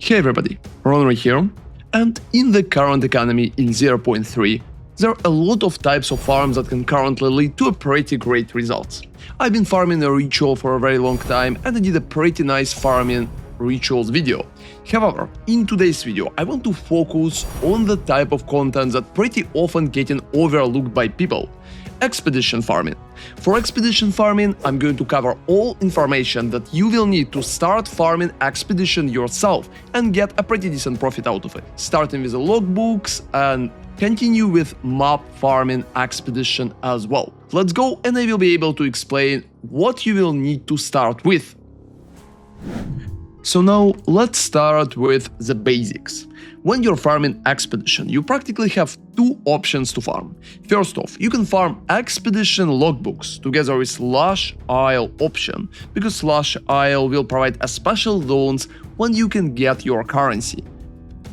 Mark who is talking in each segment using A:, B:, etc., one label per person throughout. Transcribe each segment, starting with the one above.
A: Hey everybody, ronarray here, and in the current economy in 0.3, there are a lot of types of farms that can currently lead to a pretty great results. I've been farming a ritual for a very long time and I did a pretty nice farming rituals video. However, in today's video I want to focus on the type of content that pretty often getting overlooked by people. Expedition farming. For expedition farming, I'm going to cover all information that you will need to start farming expedition yourself and get a pretty decent profit out of it, starting with the logbooks and continue with map farming expedition as well. Let's go and I will be able to explain what you will need to start with. So now let's start with the basics. When you're farming expedition, you practically have two options to farm. First off, you can farm expedition logbooks together with Lush Isle option, because Lush Isle will provide a special zones when you can get your currency.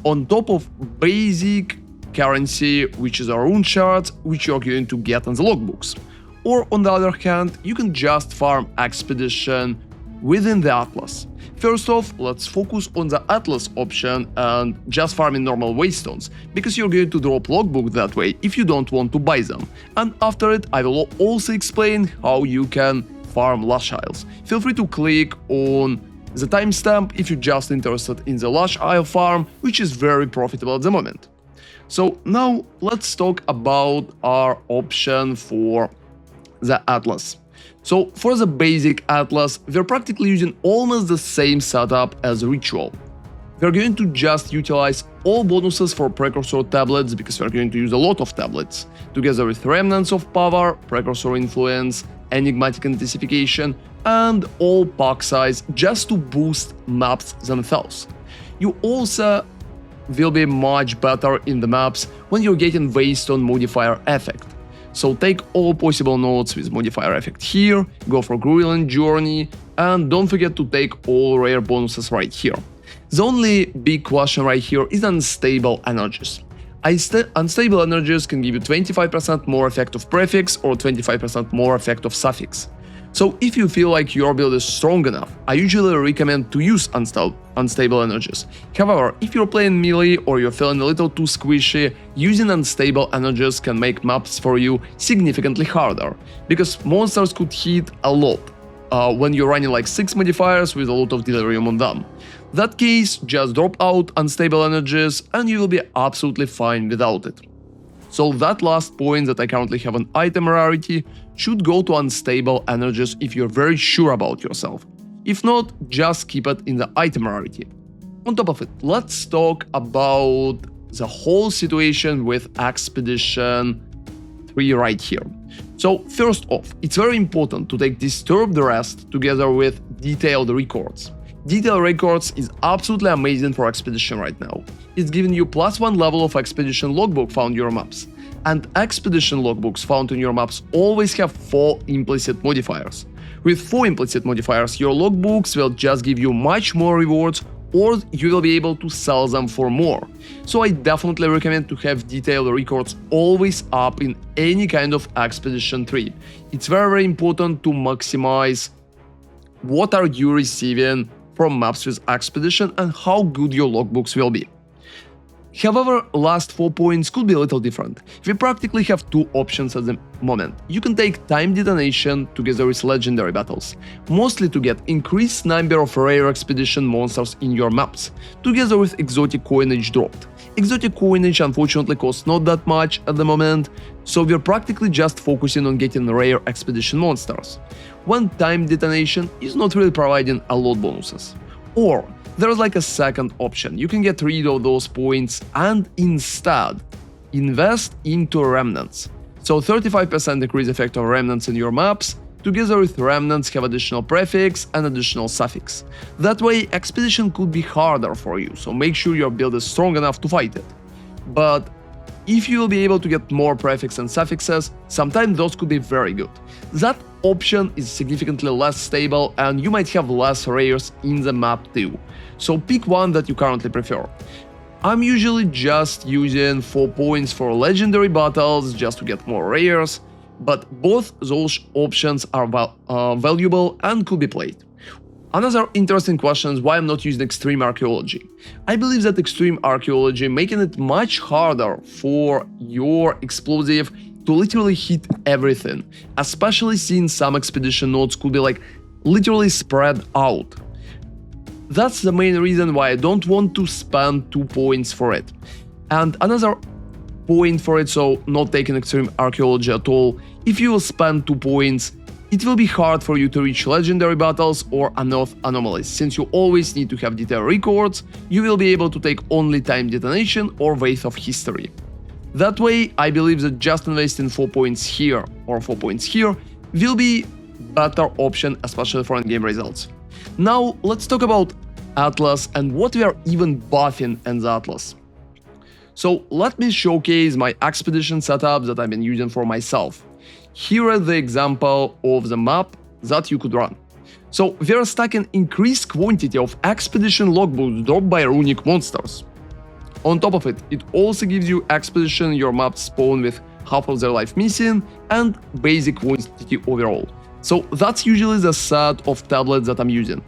A: On top of basic currency, which is a rune shards, which you're going to get on the logbooks. Or on the other hand, you can just farm expedition within the Atlas. First off, let's focus on the Atlas option and just farming normal waystones, because you're going to drop logbook that way if you don't want to buy them. And after it, I will also explain how you can farm Lush Isles. Feel free to click on the timestamp if you're just interested in the Lush Isle farm, which is very profitable at the moment. So now let's talk about our option for the Atlas. So for the basic Atlas, we're practically using almost the same setup as Ritual. We're going to just utilize all bonuses for Precursor tablets, because we're going to use a lot of tablets, together with Remnants of Power, Precursor Influence, Enigmatic Anticipation, and all pack size just to boost maps themselves. You also will be much better in the maps when you're getting Waystone modifier effect. So take all possible nodes with modifier effect here, go for Grueling Journey, and don't forget to take all rare bonuses right here. The only big question right here is unstable energies. Unstable energies can give you 25% more effect of prefix or 25% more effect of suffix. So if you feel like your build is strong enough, I usually recommend to use unstable energies. However, if you're playing melee or you're feeling a little too squishy, using unstable energies can make maps for you significantly harder, because monsters could hit a lot when you're running like 6 modifiers with a lot of delirium on them. In that case, just drop out unstable energies and you will be absolutely fine without it. So that last point that I currently have an item rarity should go to unstable energies if you're very sure about yourself. If not, just keep it in the item rarity. On top of it, let's talk about the whole situation with Expedition 3 right here. So first off, it's very important to take Disturbed Rest together with Detailed Records. Detailed Records is absolutely amazing for Expedition right now. It's giving you +1 level of Expedition logbook found in your maps. And Expedition logbooks found in your maps always have 4 implicit modifiers. With 4 implicit modifiers, your logbooks will just give you much more rewards, or you will be able to sell them for more. So I definitely recommend to have Detailed Records always up in any kind of Expedition 3. It's very important to maximize what are you receiving from maps with Expedition and how good your logbooks will be. However, last 4 points could be a little different. We practically have 2 options at the moment. You can take Time Detonation together with Legendary Battles, mostly to get increased number of rare expedition monsters in your maps, together with Exotic Coinage dropped. Exotic Coinage unfortunately costs not that much at the moment, so we're practically just focusing on getting rare expedition monsters. When Time Detonation is not really providing a lot bonuses. Or there's like a second option. You can get rid of those points and instead invest into Remnants. So 35% decrease effect of Remnants in your maps, together with Remnants have additional prefix and additional suffix. That way Expedition could be harder for you, so make sure your build is strong enough to fight it. But if you will be able to get more prefix and suffixes, sometimes those could be very good. That option is significantly less stable and you might have less rares in the map too. So pick one that you currently prefer. I'm usually just using 4 points for legendary battles just to get more rares, but both those options are valuable and could be played. Another interesting question is why I'm not using Extreme Archaeology. I believe that Extreme Archaeology making it much harder for your explosive to literally hit everything, especially since some expedition nodes could be like literally spread out. That's the main reason why I don't want to spend 2 points for it. And another point for it, so not taking Extreme Archaeology at all, if you will spend 2 points, it will be hard for you to reach legendary battles or unearth anomalies. Since you always need to have detailed records, you will be able to take only time detonation or Wraith of History. That way, I believe that just investing 4 points here or 4 points here will be better option, especially for endgame results. Now, let's talk about Atlas and what we are even buffing in the Atlas. So let me showcase my expedition setup that I've been using for myself. Here is the example of the map that you could run. So we are stacking increased quantity of expedition logbooks dropped by Runic monsters. On top of it, it also gives you expedition your map spawn with half of their life missing and basic quantity overall. So that's usually the set of tablets that I'm using.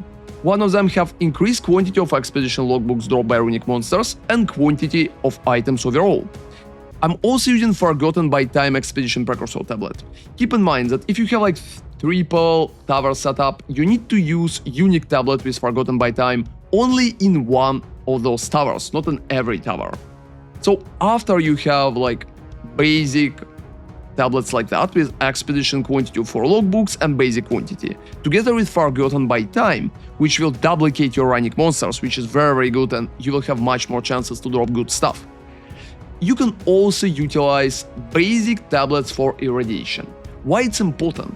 A: One of them have increased quantity of expedition logbooks dropped by Runic monsters and quantity of items overall. I'm also using Forgotten by Time Expedition Precursor tablet. Keep in mind that if you have like triple tower setup, you need to use unique tablet with Forgotten by Time only in one of those towers, not in every tower. So after you have like basic tablets like that with expedition quantity for logbooks and basic quantity, together with Forgotten by Time, which will duplicate your Runic monsters, which is very good, and you will have much more chances to drop good stuff. You can also utilize basic tablets for irradiation. Why it's important?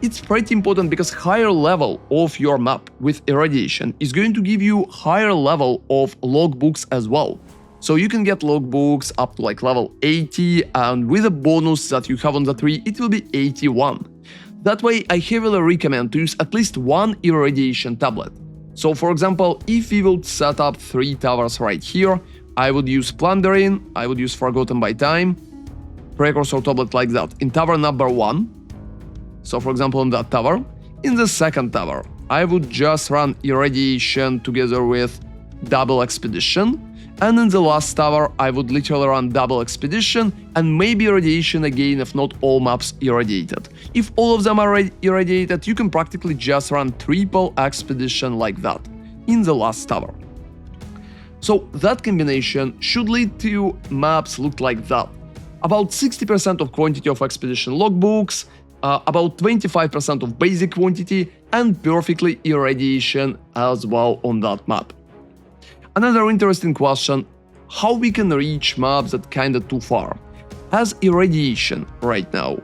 A: It's pretty important because higher level of your map with irradiation is going to give you higher level of logbooks as well. So you can get logbooks up to like level 80, and with a bonus that you have on the tree, it will be 81. That way, I heavily recommend to use at least one irradiation tablet. So for example, if we would set up 3 towers right here, I would use Plundering, I would use Forgotten by Time, Precursor tablet like that. In tower number 1, so for example in that tower, in the second tower, I would just run Irradiation together with double Expedition, and in the last tower, I would literally run double Expedition and maybe Irradiation again if not all maps irradiated. If all of them are irradiated, you can practically just run triple Expedition like that in the last tower. So that combination should lead to maps look like that. About 60% of quantity of expedition logbooks, about 25% of basic quantity, and perfectly irradiation as well on that map. Another interesting question, how we can reach maps that kinda too far. As irradiation right now,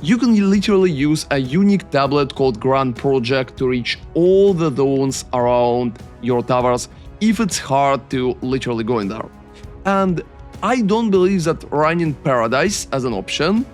A: you can literally use a unique tablet called Grand Project to reach all the zones around your towers if it's hard to literally go in there. And I don't believe that running Paradise as an option,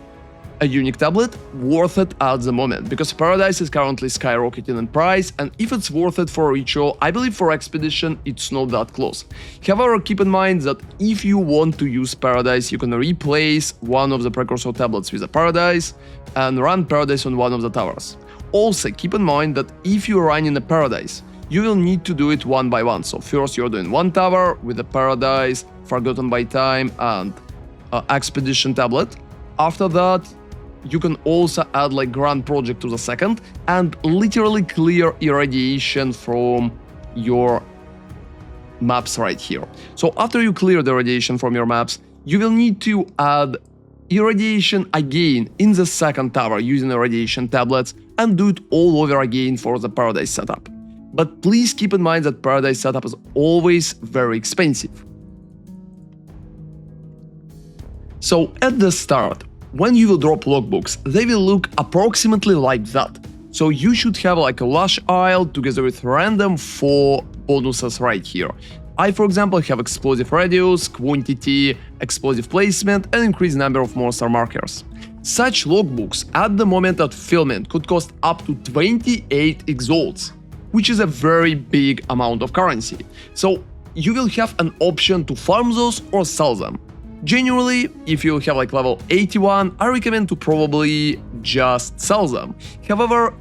A: a unique tablet, worth it at the moment, because Paradise is currently skyrocketing in price, and if it's worth it for ritual, I believe for expedition it's not that close. However, keep in mind that if you want to use Paradise, you can replace one of the Precursor tablets with a Paradise and run Paradise on one of the towers. Also, keep in mind that if you run in a Paradise, you will need to do it one by one. So first you're doing one tower with a Paradise, Forgotten by Time, and Expedition tablet. After that, you can also add like Grand Project to the second and literally clear irradiation from your maps right here. So after you clear the irradiation from your maps, you will need to add irradiation again in the second tower using irradiation tablets and do it all over again for the Paradise setup. But please keep in mind that Paradise setup is always very expensive. So at the start, when you will drop logbooks, they will look approximately like that. So you should have like a Lush Isle together with random 4 bonuses right here. I, for example, have explosive radius, quantity, explosive placement, and increased number of monster markers. Such logbooks at the moment of fulfillment could cost up to 28 exalts, which is a very big amount of currency. So you will have an option to farm those or sell them. Generally, if you have like level 81, I recommend to probably just sell them. However,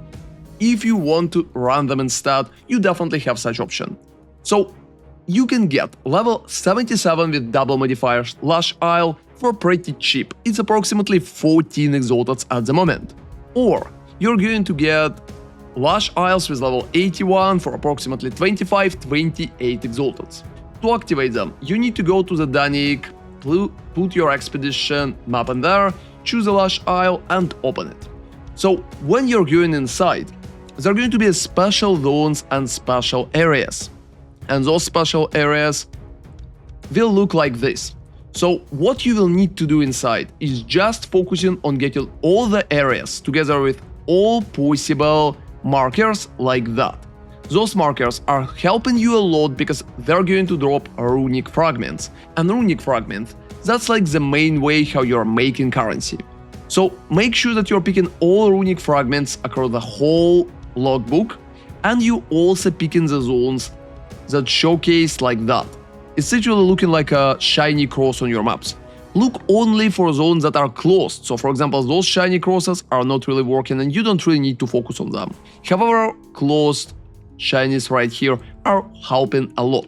A: if you want to run them instead, you definitely have such option. So you can get level 77 with double modifiers Lush Isle for pretty cheap. It's approximately 14 exaltats at the moment. Or you're going to get Lush Isles with level 81 for approximately 25-28 exaltats. To activate them, you need to go to the Runic, put your expedition map in there, choose a Lush Isle and open it. So when you're going inside, there are going to be special zones and special areas. And those special areas will look like this. So what you will need to do inside is just focusing on getting all the areas together with all possible markers like that. Those markers are helping you a lot because they're going to drop runic fragments. And runic fragments, that's like the main way how you're making currency. So make sure that you're picking all runic fragments across the whole logbook, and you also picking the zones that showcase like that. It's literally looking like a shiny cross on your maps. Look only for zones that are closed, so for example those shiny crosses are not really working and you don't really need to focus on them. However, closed shinies right here are helping a lot.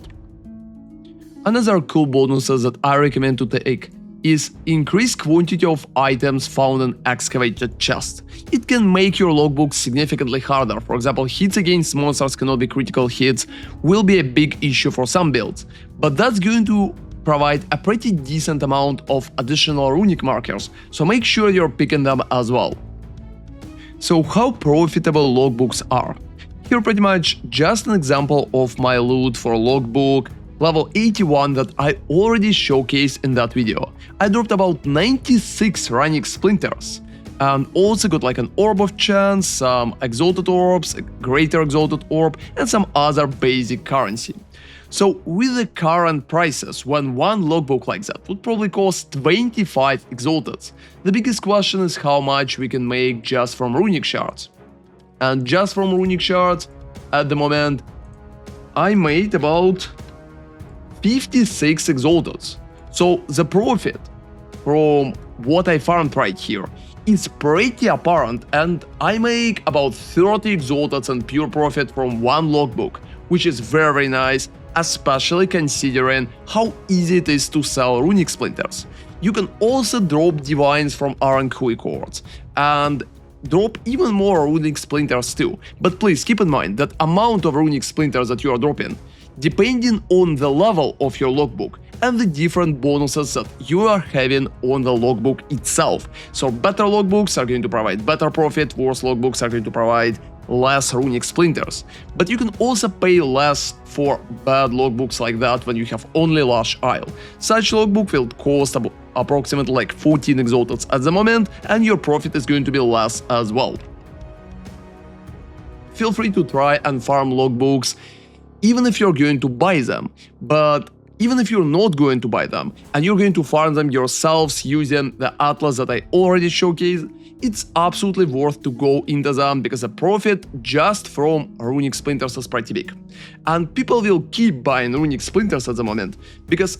A: Another cool bonuses that I recommend to take is increased quantity of items found in excavated chests. It can make your logbook significantly harder. For example, hits against monsters cannot be critical hits will be a big issue for some builds, but that's going to provide a pretty decent amount of additional runic markers, so make sure you're picking them as well. So how profitable logbooks are? Here pretty much just an example of my loot for logbook level 81 that I already showcased in that video. I dropped about 96 Runic splinters and also got like an orb of chance, some exalted orbs, a greater exalted orb and some other basic currency. So with the current prices, when one logbook like that would probably cost 25 exalteds, the biggest question is how much we can make just from runic shards. And just from runic shards, at the moment, I made about 56 exalteds. So the profit from what I farmed right here is pretty apparent, and I make about 30 exalteds and pure profit from one logbook, which is very nice, especially considering how easy it is to sell runic splinters. You can also drop divines from Hui cords and drop even more runic splinters too, but please keep in mind that amount of runic splinters that you are dropping depending on the level of your logbook and the different bonuses that you are having on the logbook itself. So better logbooks are going to provide better profit, worse logbooks are going to provide less runic splinters. But you can also pay less for bad logbooks like that when you have only Lush Isle. Such logbook will cost approximately like 14 exalteds at the moment, and your profit is going to be less as well. Feel free to try and farm logbooks even if you're going to buy them, but even if you're not going to buy them and you're going to farm them yourselves using the atlas that I already showcased, it's absolutely worth to go into them because the profit just from runic splinters is pretty big. And people will keep buying runic splinters at the moment because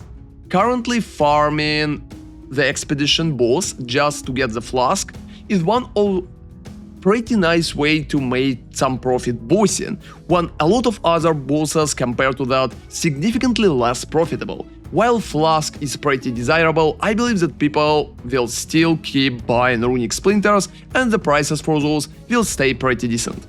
A: currently farming the expedition boss just to get the flask is one of pretty nice way to make some profit bossing, when a lot of other bosses compared to that significantly less profitable. While flask is pretty desirable, I believe that people will still keep buying runic splinters and the prices for those will stay pretty decent.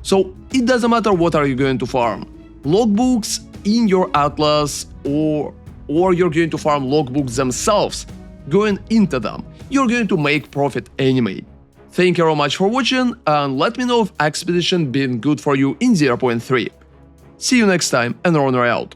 A: So it doesn't matter what are you going to farm, logbooks in your atlas or you're going to farm logbooks themselves, going into them, you're going to make profit anyway. Thank you very much for watching, and let me know if expedition been good for you in 0.3. See you next time, and ronarray out.